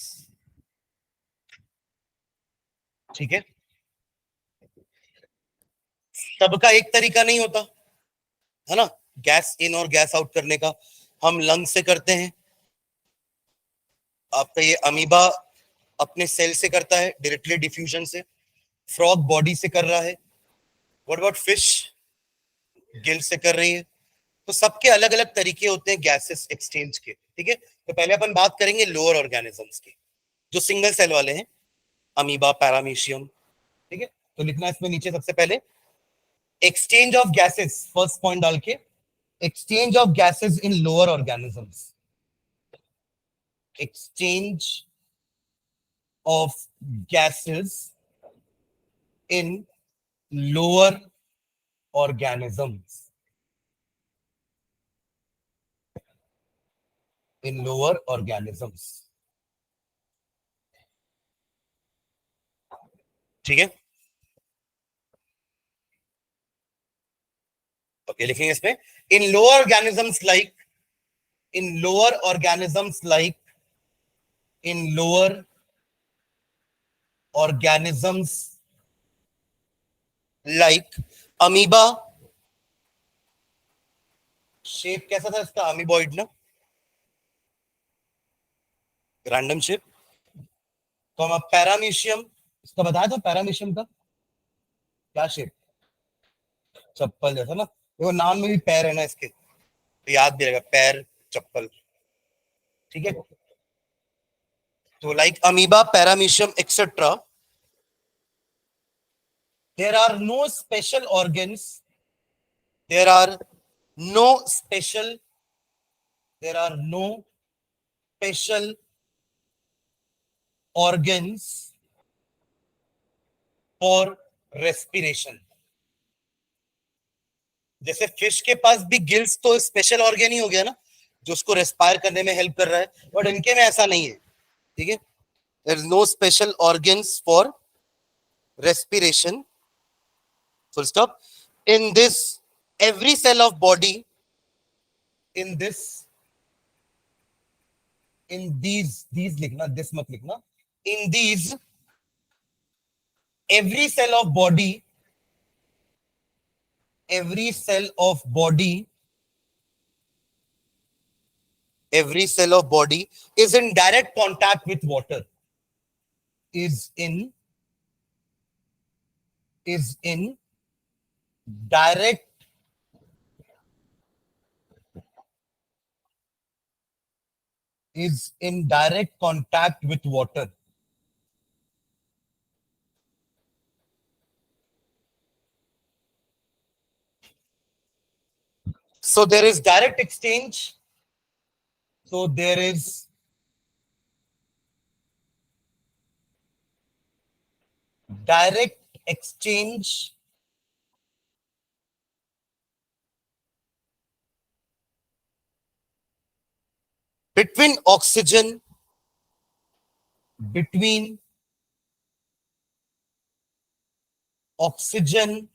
ठीक है, सबका एक तरीका नहीं होता, है ना, गैस इन और गैस आउट करने का। हम लंग से करते हैं, आपका ये अमीबा अपने सेल से करता है डायरेक्टली डिफ्यूजन से, फ्रॉग बॉडी से कर रहा है, व्हाट अबाउट फिश, गिल से कर रही है। तो सबके अलग अलग तरीके होते हैं गैसेस एक्सचेंज के। ठीक है, तो पहले अपन बात करेंगे लोअर ऑर्गेनिजम्स की, जो सिंगल सेल वाले हैं, अमीबा, पैरामीशियम। ठीक है, तो लिखना इसमें नीचे सबसे पहले exchange of gases, first point डाल के, exchange of gases in lower organisms, exchange of gases in lower organisms, in lower organisms। ठीक है, ओके, लिखेंगे इसमें इन लोअर ऑर्गेनिजम्स लाइक, इन लोअर ऑर्गेनिजम्स लाइक, इन lower organisms like amoeba. Shape कैसा था इसका? अमीबॉइड ना, रैंडम शेप। तो हम पैरामीशियम, इसका बताया था पैरामीशियम का क्या शेप? चप्पल जैसा ना, देखो नाम में भी पैर है ना इसके, तो याद भी रहेगा, पैर, चप्पल। ठीक है, तो like amoeba, paramecium etcetera, there are no special organs, there are no special, there are no special organs for respiration। जैसे फिश के पास भी गिल्स तो स्पेशल ऑर्गन ही हो गया ना, जो उसको रेस्पायर करने में हेल्प कर रहा है, बट इनके में ऐसा नहीं है। ठीक है, there is no special organs for respiration, full stop। In this, every cell of body, in this, in these लिखना, this मत लिखना, in these, every cell of body, every cell of body, every cell of body is in direct contact with water, is in direct, is in direct contact with water। So there is direct exchange, so there is direct exchange between oxygen, between oxygen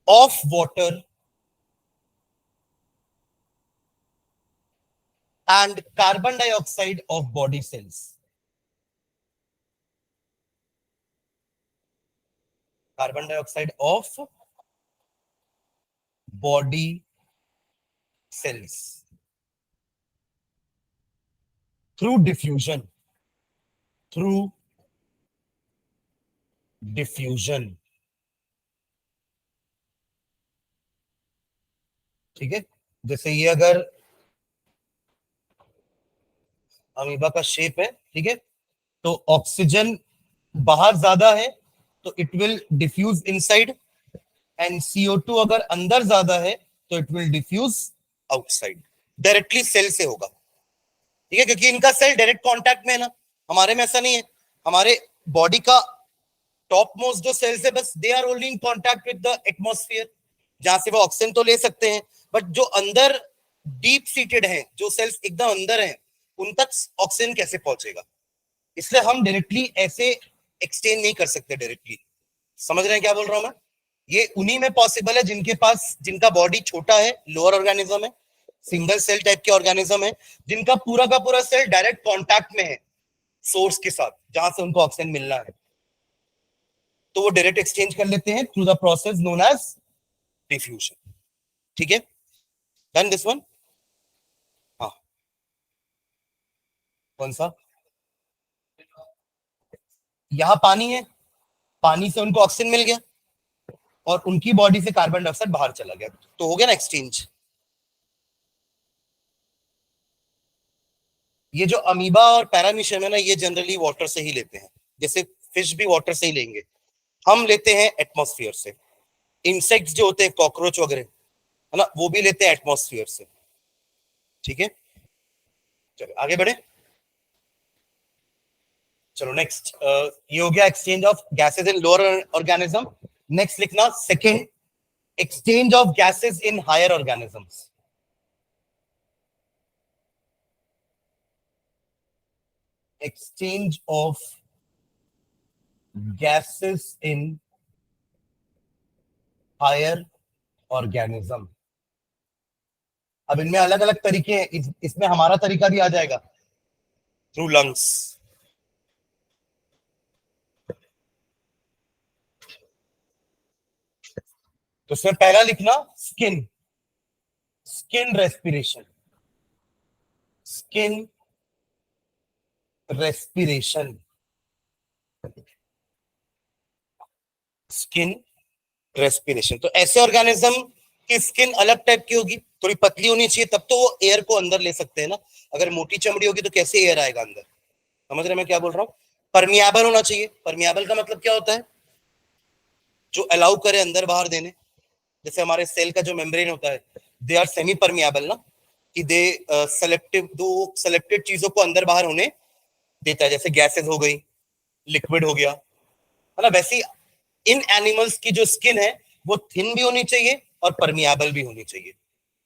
of water and carbon dioxide of body cells, carbon dioxide of body cells। Through diffusion, through diffusion. ठीक है, जैसे ये अगर अमीबा का शेप है, ठीक है, तो ऑक्सीजन बाहर ज्यादा है तो it will diffuse inside, and CO2 अगर अंदर ज्यादा है तो it will diffuse outside. Directly cell से होगा, ठीक है, क्योंकि इनका सेल डायरेक्ट कांटेक्ट में है ना, हमारे में ऐसा नहीं है। हमारे बॉडी का टॉप मोस्ट जो सेल्स है बस they are only in contact with the atmosphere, जहां से वो ऑक्सीजन तो ले सकते हैं, बट जो अंदर डीप सीटेड है, जो सेल्स एकदम अंदर है, उन तक ऑक्सीजन कैसे पहुंचेगा? इसलिए हम डायरेक्टली ऐसे एक्सचेंज नहीं कर सकते डायरेक्टली। समझ रहे हैं क्या बोल रहा हूं मैं? ये उन्हीं में पॉसिबल है जिनके पास, जिनका बॉडी छोटा है, लोअर ऑर्गेनिज्म है, सिंगल सेल टाइप के ऑर्गेनिज्म है, जिनका पूरा का पूरा सेल डायरेक्ट कांटेक्ट में है सोर्स के साथ, जहां से उनको ऑक्सीजन मिलना है, तो वो डायरेक्ट एक्सचेंज कर लेते हैं through the process known as diffusion. ठीक है, डन दिस वन। हाँ, कौन सा? यहां पानी है, पानी से उनको ऑक्सीजन मिल गया और उनकी बॉडी से कार्बन डाइऑक्साइड बाहर चला गया, तो हो गया ना एक्सचेंज। ये जो अमीबा और पैरामीशियम है ना, ये जनरली वाटर से ही लेते हैं, जैसे फिश भी वाटर से ही लेंगे, हम लेते हैं एटमॉस्फेयर से। इंसेक्ट्स जो होते हैं, कॉकरोच वगैरह, है ना, वो भी लेते हैं एटमॉस्फेयर से। ठीक है, चलो आगे बढ़े। चलो नेक्स्ट, ये हो गया exchange of gases in lower organism. Next लिखना second, exchange of gases in higher organisms. Exchange of gases in higher organism. अब इनमें अलग अलग तरीके हैं, इसमें हमारा तरीका भी आ जाएगा, थ्रू लंग्स। तो इसमें पहला लिखना skin, skin respiration, skin respiration, skin respiration. तो ऐसे ऑर्गेनिज्म की स्किन अलग टाइप की होगी, थोड़ी पतली होनी चाहिए, तब तो वो एयर को अंदर ले सकते हैं ना। अगर मोटी चमड़ी होगी तो कैसे एयर आएगा अंदर? समझ रहे मैं क्या बोल रहा हूँ? परमिएबल होना चाहिए। परमिएबल का मतलब क्या होता है? जो अलाउ करे अंदर बाहर देने। जैसे हमारे सेल का जो मेम्ब्रेन होता है, दे आर सेमी परमिएबल ना, कि दे सेलेक्टिव, दो सेलेक्टेड चीजों को अंदर बाहर होने देता है, जैसे गैसेस हो गई, लिक्विड हो गया, है ना। वैसे इन एनिमल्स की जो स्किन है वो थिन भी होनी चाहिए और परमिएबल भी होनी चाहिए,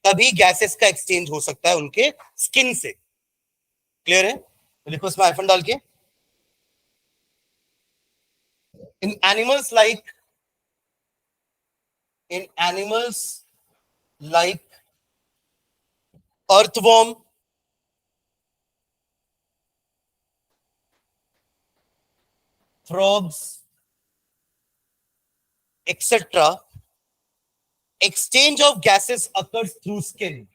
तभी गैसेस का एक्सचेंज हो सकता है उनके स्किन से। क्लियर है? तो लिखो इसमें आइफन डाल के, in animals like, in animals like earthworm, frogs, etc., exchange of gases occurs through skin.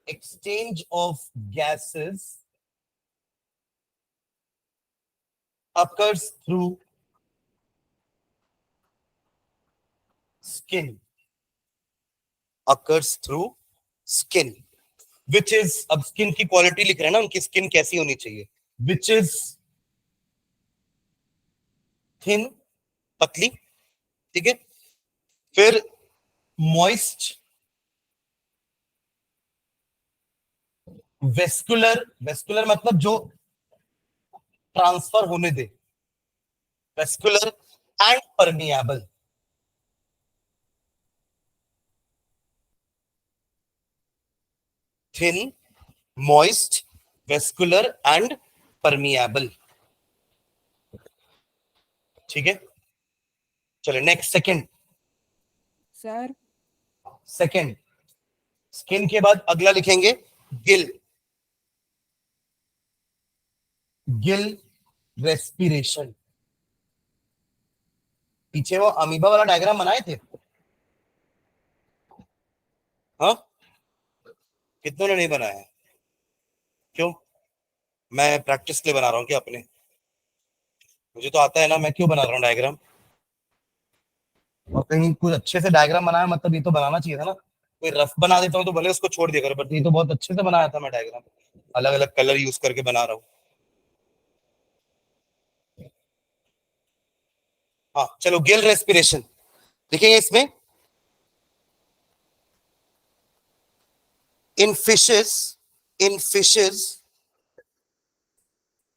Exchange of gases occurs through skin. Occurs through skin. Which is, अब स्किन की क्वालिटी लिख रहे हैं ना, उनकी स्किन कैसी होनी चाहिए? Which is thin, पतली, ठीक है। फिर moist, वेस्कुलर, वेस्कुलर मतलब जो ट्रांसफर होने दे, vascular and permeable. Thin, moist, vascular and permeable. ठीक है, चलो next second. Sir second, skin के बाद अगला लिखेंगे गिल, गिल रेस्पिरेशन। पीछे वो अमीबा वाला डायग्राम बनाए थे, हाँ, कितनों ने नहीं बनाया? क्यों? मैं प्रैक्टिस के लिए बना रहा हूँ क्या अपने? मुझे तो आता है ना, मैं क्यों बना रहा हूँ डायग्राम? और कहीं कुछ अच्छे से डायग्राम बनाया मतलब ये तो बनाना चाहिए था ना। कोई रफ बना देता हूँ तो भले उसको छोड़ दिया कर, बट ये तो बहुत अच्छे से बनाया था मैं डायग्राम, अलग अलग कलर यूज करके बना रहा हूँ। हाँ चलो, गिल रेस्पिरेशन लिखेंगे इसमें। In fishes, in fishes,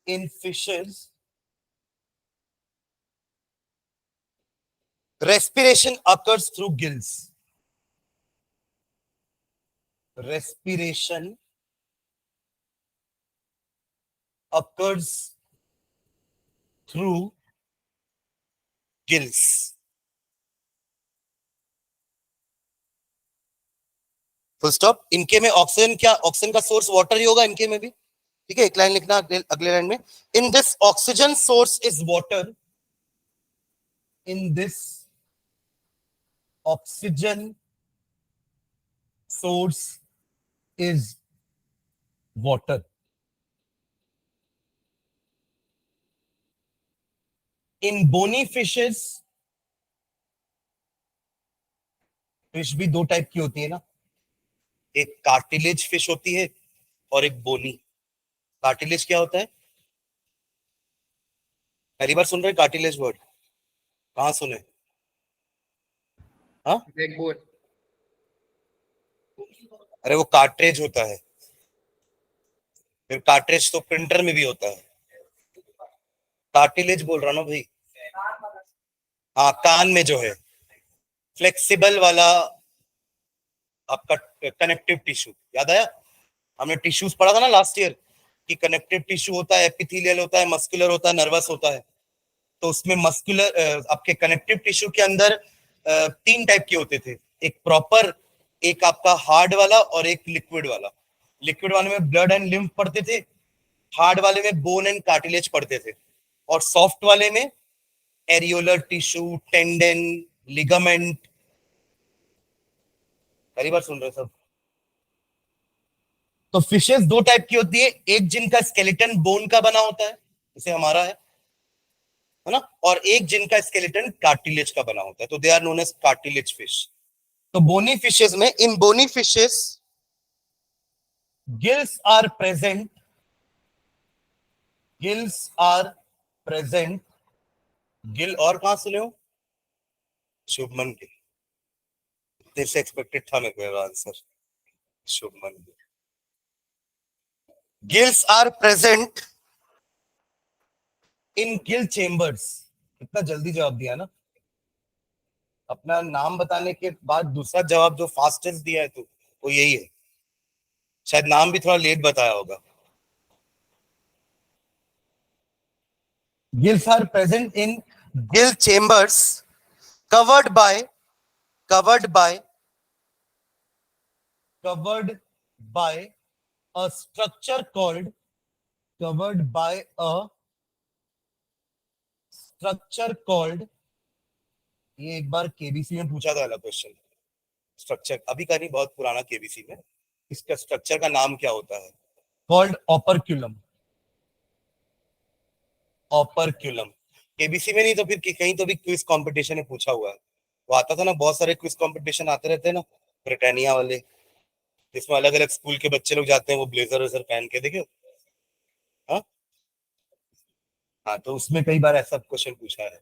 in fishes respiration occurs through gills. Respiration occurs through gills. Full stop. इनके में ऑक्सीजन, क्या ऑक्सीजन का सोर्स वाटर ही होगा इनके में भी? ठीक है, एक लाइन लिखना अगले लाइन में। In this oxygen source is water, in this oxygen source is water. In bony fishes, fish भी दो टाइप की होती है ना, एक कार्टिलेज फिश होती है और एक बोनी। कार्टिलेज क्या होता है? पहली बार सुन रहे कार्टिलेज वर्ड? कहाँ सुने? हाँ, बैकबोन। अरे वो कार्ट्रेज होता है, फिर कार्ट्रेज तो प्रिंटर में भी होता है। कार्टिलेज बोल रहा ना भाई। हाँ, कान में जो है फ्लेक्सिबल वाला आपका कनेक्टिव टिश्यू, याद आया? हमने टिश्यूज पढ़ा था ना लास्ट ईयर कि कनेक्टिव टिश्यू होता है, एपिथेलियल होता है, मस्कुलर होता है, नर्वस होता है। तो उसमें मस्कुलर आपके कनेक्टिव टिश्यू के अंदर तीन टाइप के होते थे, एक प्रॉपर, एक आपका हार्ड वाला और एक लिक्विड वाला। लिक्विड वाले में ब्लड एंड लिम्फ पढ़ते थे, हार्ड वाले में बोन एंड कार्टिलेज पढ़ते थे, और सॉफ्ट वाले में एरियोलर टिश्यू, टेंडन, लिगामेंट। पहली बार सुन रहे सब? तो फिशेस दो टाइप की होती है, एक जिनका स्केलेटन बोन का बना होता है, जैसे हमारा है ना, और एक जिनका स्केलेटन कार्टिलेज का बना होता है, तो they are known as cartilage fish. तो बोनी फिशेस में, in bony fishes gills are present, gills are present. Gill और कहां सुने हो? शुभमन गिल। तेरे से एक्सपेक्टेड था मेरे को answer, Shubman Gill. Gills are present in gill chambers. कितना जल्दी जवाब दिया ना। अपना नाम बताने के बाद दूसरा जवाब जो फास्टेस्ट दिया है तू, वो यही है। शायद नाम भी थोड़ा लेट बताया होगा। Gills are present in gill chambers covered by covered by covered by a structure called covered by a structure called, ये एक बार केबीसी में पूछा था वाला क्वेश्चन। स्ट्रक्चर अभी का नहीं, बहुत पुराना केबीसी में। इसका स्ट्रक्चर का नाम क्या होता है? Called operculum. ऑपरक्यूलम। केबीसी में नहीं तो फिर कहीं तो भी क्विज कंपटीशन में पूछा हुआ है। वो आता था ना, बहुत सारे क्विज कंपटीशन आते रहते हैं ना, ब्रिटानिया वाले, जिसमें अलग अलग स्कूल के बच्चे लोग जाते हैं, वो ब्लेजर वेजर पहन के, देखे? हाँ हाँ, तो उसमें कई बार ऐसा क्वेश्चन पूछा है।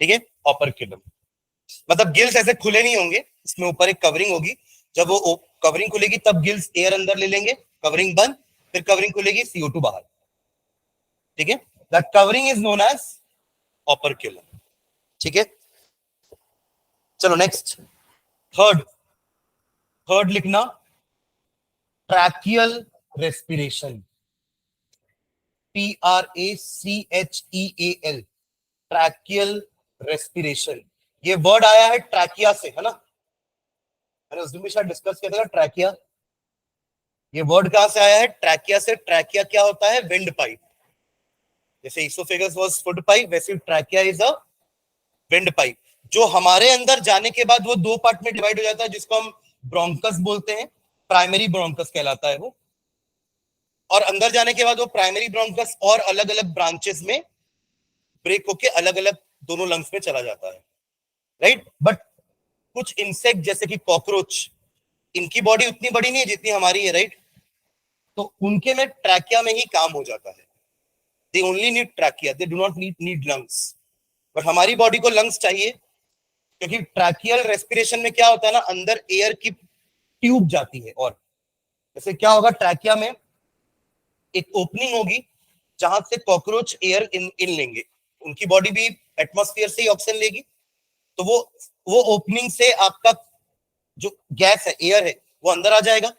ठीक है, ऑपरक्यूलम मतलब गिल्स ऐसे खुले नहीं होंगे, इसमें ऊपर एक कवरिंग होगी। जब वो कवरिंग खुलेगी तब गिल्स एयर अंदर ले लेंगे, कवरिंग बंद, फिर कवरिंग खुलेगी, CO2 बाहर। ठीक है, the covering is known as operculum. ठीक है, चलो नेक्स्ट। थर्ड, थर्ड लिखना tracheal respiration. TRACHEAL, tracheal respiration. ये वर्ड आया है ट्रैकिया से, है ना? मैंने उस दिन भी शायद डिस्कस किया था ट्रैकिया। ये वर्ड कहां से आया है? ट्रैकिया से। ट्रैकिया क्या होता है? Wind pipe. जैसे इसोफेगस वाज फूड पाइप, वैसे trachea is a wind pipe, जो हमारे अंदर जाने के बाद वो दो पार्ट में डिवाइड हो जाता है, जिसको हम ब्रोंकस बोलते हैं, प्राइमरी ब्रोंकस कहलाता है वो। और अंदर जाने के बाद वो प्राइमरी ब्रोंकस और अलग अलग ब्रांचेस में ब्रेक होके अलग अलग दोनों लंग्स में चला जाता है, राइट। बट कुछ इंसेक्ट जैसे कि कॉकरोच, इनकी बॉडी उतनी बड़ी नहीं है जितनी हमारी है, राइट। तो उनके में ट्रैकिया में ही काम हो जाता है। They only need trachea, they do not need lungs. But हमारी बॉडी को लंग्स चाहिए, क्योंकि ट्रैकियल रेस्पिरेशन में क्या होता है ना, अंदर एयर की ट्यूब जाती है। और जैसे क्या होगा, ट्रैकिया में एक ओपनिंग होगी जहां से कॉकरोच एयर इन लेंगे। उनकी बॉडी भी एटमॉस्फेयर से ही ऑक्सीजन लेगी, तो वो ओपनिंग से आपका जो गैस है, एयर है, वो अंदर आ जाएगा।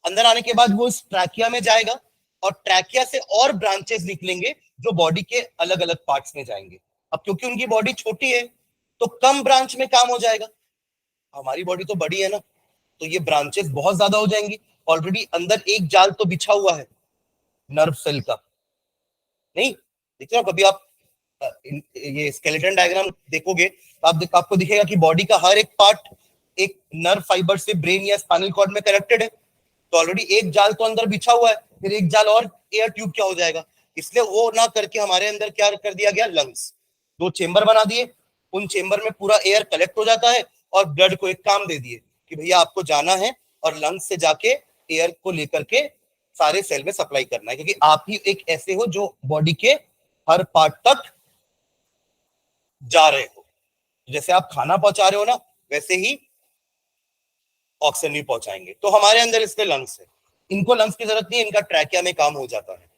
अंदर आने के बाद वो इस ट्रैकिया में जाएगा, और ट्रैकिया से और ब्रांचेस निकलेंगे जो बॉडी के अलग अलग पार्ट्स में जाएंगे। अब क्योंकि उनकी बॉडी छोटी है तो कम ब्रांच में काम हो जाएगा। हमारी बॉडी तो बड़ी है ना, तो ये ब्रांचेस बहुत ज्यादा हो जाएंगी। ऑलरेडी अंदर एक जाल तो बिछा हुआ है नर्व सेल का, नहीं देखते हो कभी आप ये स्केलेटन डायग्राम देखोगे तो आपको दिखेगा कि बॉडी का हर एक पार्ट एक नर्व फाइबर से ब्रेन या स्पाइनल कॉर्ड में कनेक्टेड है। तो ऑलरेडी एक जाल तो अंदर बिछा हुआ है, फिर एक जाल और एयर ट्यूब क्या हो जाएगा। इसलिए वो ना करके हमारे अंदर क्या कर दिया गया, लंग्स। दो चेंबर बना दिए, उन चेंबर में पूरा एयर कलेक्ट हो जाता है, और ब्लड को एक काम दे दिए कि भैया आपको जाना है और लंग्स से जाके एयर को लेकर के सारे सेल में सप्लाई करना है, क्योंकि आप ही एक ऐसे हो जो बॉडी के हर पार्ट तक जा रहे हो। जैसे आप खाना पहुंचा रहे हो ना, वैसे ही ऑक्सीजन भी पहुंचाएंगे। तो हमारे अंदर इसके लंग्स है, इनको लंग्स की जरूरत नहीं है, इनका ट्रैकिया में काम हो जाता है।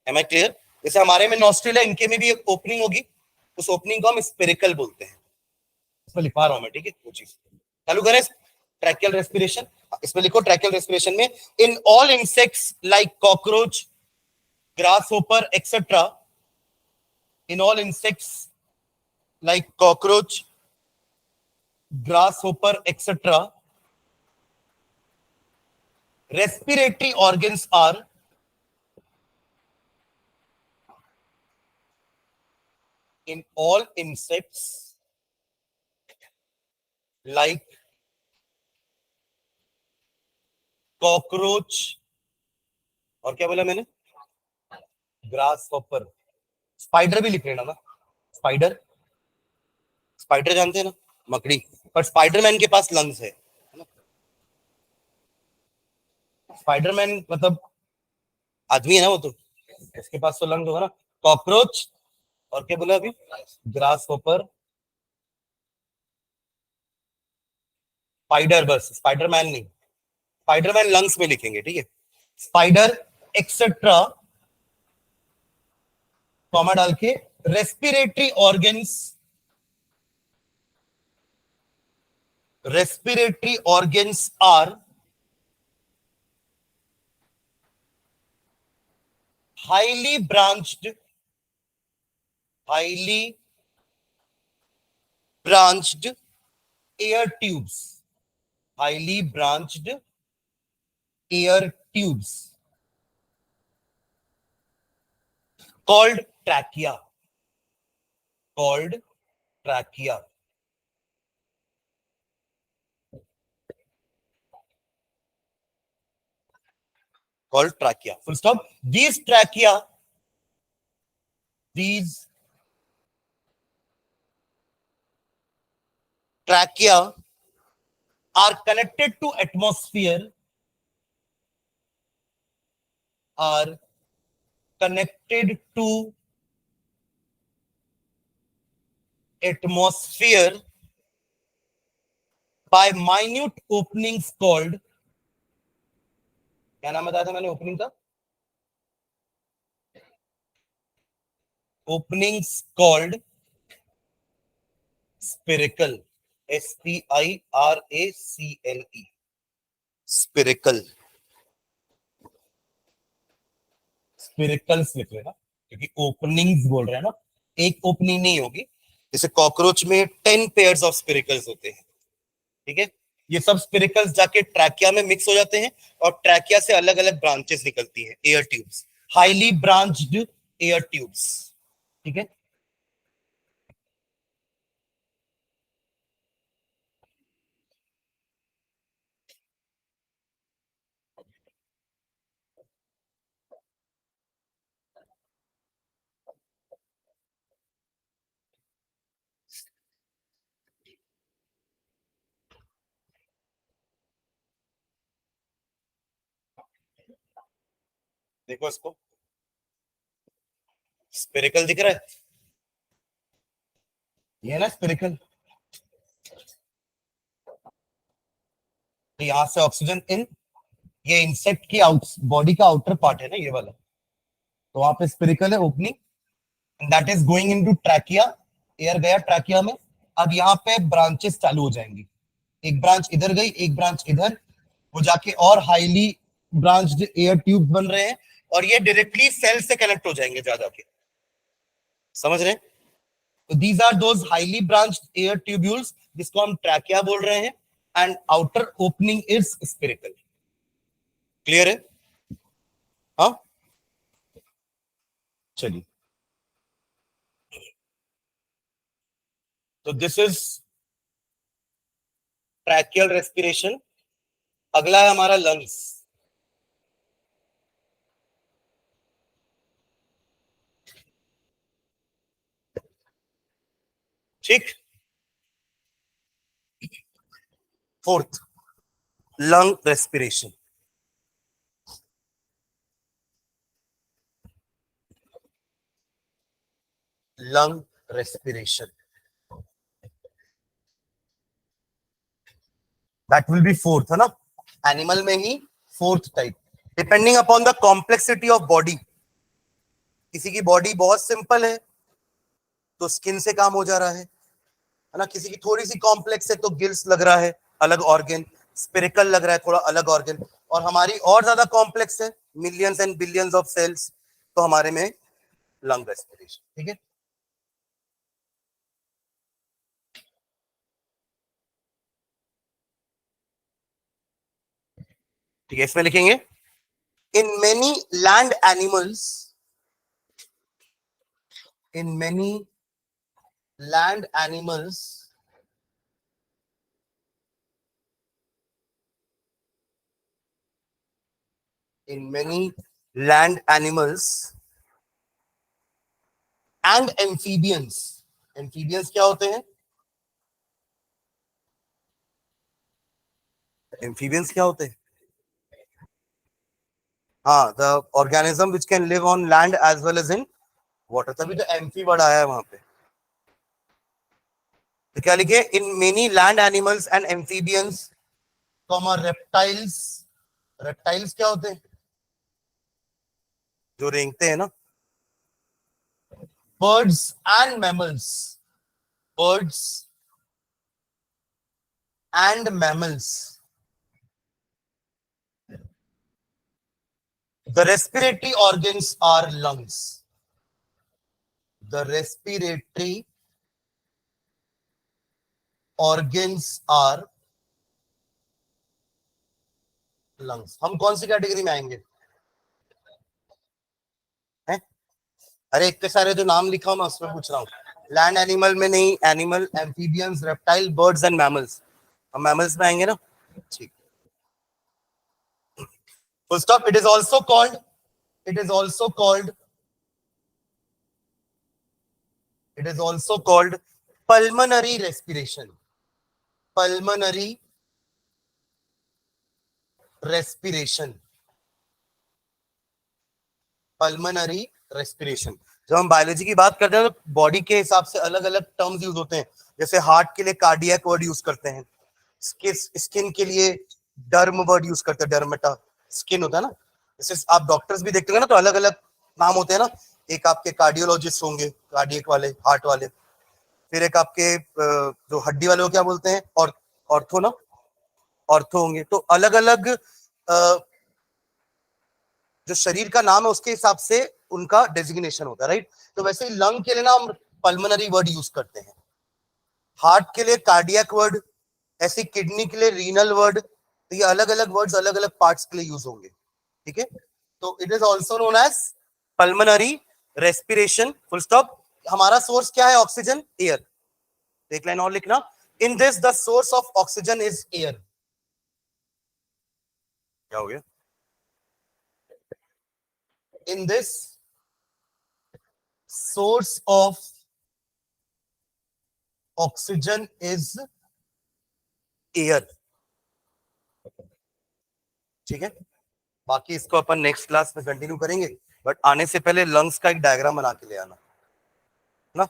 Am I clear? जैसे हमारे में नॉस्ट्रिल है, इनके में भी एक ओपनिंग होगी, उस ओपनिंग को हम स्पेरिकल बोलते हैं। इसमें लिखवा रहा हूं मैं, ठीक है, वो चीज चालू करें। ट्रैकियल रेस्पिरेशन, इसमें लिखो ट्रैकियल रेस्पिरेशन में, in all insects like cockroach, grass hopper etcetera, in all insects like cockroach, grasshopper, etc. Respiratory organs are in all insects like cockroach, और क्या बोला मैंने, ग्रास हॉपर। स्पाइडर भी लिख लेना ना, स्पाइडर, स्पाइडर जानते हैं ना, मकड़ी। पर स्पाइडरमैन के पास लंग्स है ना? स्पाइडरमैन मतलब आदमी है ना वो, तो इसके पास तो लंग्स होगा ना। कॉकरोच, और क्या बोला अभी, ग्रास हॉपर, स्पाइडर, बस स्पाइडरमैन नहीं, स्पाइडरमैन लंग्स में लिखेंगे, ठीक है। स्पाइडर एक्सेट्रा, कॉमा डाल के, respiratory organs, respiratory organs are highly branched, highly branched air tubes, highly branched air tubes called trachea, called trachea, called trachea, full stop. These trachea, these trachea are connected to atmosphere, are connected to atmosphere by minute openings called, क्या नाम बताया था मैंने ओपनिंग का, openings called spiracle, spiracle, spiracle, spiracles लिख लेना, क्योंकि ओपनिंग्स बोल रहे हैं ना, एक ओपनिंग नहीं होगी। जैसे कॉकरोच में 10 पेयर्स ऑफ स्पिरिकल्स होते हैं, ठीक है। ये सब स्पिरिकल्स जाके ट्रैकिया में मिक्स हो जाते हैं, और ट्रैकिया से अलग अलग ब्रांचेस निकलती है, air tubes, highly branched air tubes, ठीक है। देखो इसको, स्पेरिकल दिख रहा है, ये है ना स्पेरिकल। तो यहां से ऑक्सीजन इन, ये इंसेक्ट की आउट बॉडी का आउटर पार्ट है ना ये वाला, तो वहां पे स्पेरिकल है opening, that is going into trachea, air गया ट्रैकिया में। अब यहाँ पे ब्रांचेस चालू हो जाएंगी, एक ब्रांच इधर गई, एक ब्रांच इधर, वो जाके और हाईली ब्रांच्ड एयर ट्यूब बन रहे हैं, और ये डायरेक्टली सेल से कनेक्ट हो जाएंगे जा जाके, समझ रहे हैं? तो these are those highly branched air tubules जिसको हम ट्रैकिया बोल रहे हैं, and outer opening is spherical. Clear है? हाँ, चलिए। तो दिस इज ट्रैकियल रेस्पिरेशन। अगला है हमारा लंग्स। ठीक, fourth, lung respiration. Lung respiration, that will be fourth, है ना? एनिमल में ही fourth type, depending upon the complexity of body. किसी की बॉडी बहुत सिंपल है तो स्किन से काम हो जा रहा है ना? किसी की थोड़ी सी कॉम्प्लेक्स है तो गिल्स लग रहा है, अलग ऑर्गन, स्पेरिकल लग रहा है थोड़ा अलग ऑर्गन, और हमारी और ज्यादा कॉम्प्लेक्स है, millions and billions of cells, तो हमारे में लंग रेस्पिरेशन। ठीक है, ठीक है, इसमें लिखेंगे in many land animals, in many land animals in many land animals and amphibians। amphibians क्या होते हैं? amphibians क्या होते हैं? हाँ, the organism which can live on land as well as in water, तभी तो एम्फी वर्ड आया है वहां पे। तो क्या लिखे? In many land animals and amphibians, comma reptiles. Reptiles क्या होते हैं? जो रेंगते हैं ना। Birds and mammals, birds and mammals. The respiratory organs are lungs. The respiratory organs are lungs। हम कौन सी कैटेगरी में आएंगे? हैं? अरे इतने सारे जो नाम लिखा हूं मैं उसमें पूछ रहा हूँ। लैंड एनिमल में नहीं, animal, amphibians, reptile, birds and mammals. हम मैमल्स में आएंगे ना? ठीक, full stop. It is also called, it is also called, it is also called pulmonary respiration. Pulmonary respiration, pulmonary respiration. जब हम बायोलॉजी की बात करते हैं तो बॉडी के हिसाब से अलग अलग टर्म्स यूज होते हैं। जैसे हार्ट के लिए कार्डियक वर्ड यूज करते हैं, स्किन के लिए डर्म वर्ड यूज करते हैं, डर्मेटा स्किन होता है ना। जैसे आप डॉक्टर्स भी देखते हैं ना तो अलग अलग नाम होते हैं ना। एक आपके कार्डियोलॉजिस्ट होंगे, कार्डियक वाले, हार्ट वाले, फिर एक आपके जो हड्डी वाले को क्या बोलते हैं, और ऑर्थो ना, ऑर्थो होंगे। तो अलग अलग जो शरीर का नाम है उसके हिसाब से उनका डेजिग्नेशन होता है, राइट? तो वैसे ही लंग के लिए ना हम पल्मोनरी वर्ड यूज करते हैं, हार्ट के लिए कार्डियक वर्ड, ऐसे किडनी के लिए रीनल वर्ड। तो ये अलग अलग वर्ड्स अलग अलग पार्ट्स के लिए यूज होंगे। ठीक है, तो it is also known as pulmonary respiration, full stop. हमारा सोर्स क्या है? Oxygen, air. एक लाइन और लिखना, in this the source of oxygen is air. क्या हो गया? In this source of oxygen is air. ठीक है, बाकी इसको अपन नेक्स्ट क्लास में कंटिन्यू करेंगे, बट आने से पहले लंग्स का एक डायग्राम बना के ले आना ना।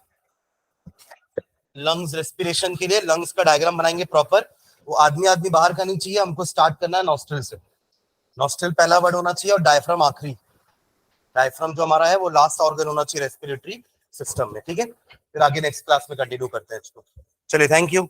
लंग्स रेस्पिरेशन के लिए लंग्स का डायग्राम बनाएंगे प्रॉपर। वो आदमी आदमी बाहर का नहीं चाहिए, हमको स्टार्ट करना है नॉस्ट्रल से। नॉस्ट्रल पहला वर्ड होना चाहिए और डायफ्राम आखिरी। डायफ्राम जो हमारा है वो लास्ट ऑर्गन होना चाहिए रेस्पिरेटरी सिस्टम में, ठीक है। फिर आगे नेक्स्ट क्लास में कंटिन्यू करते हैं इसको। चलिए, थैंक यू।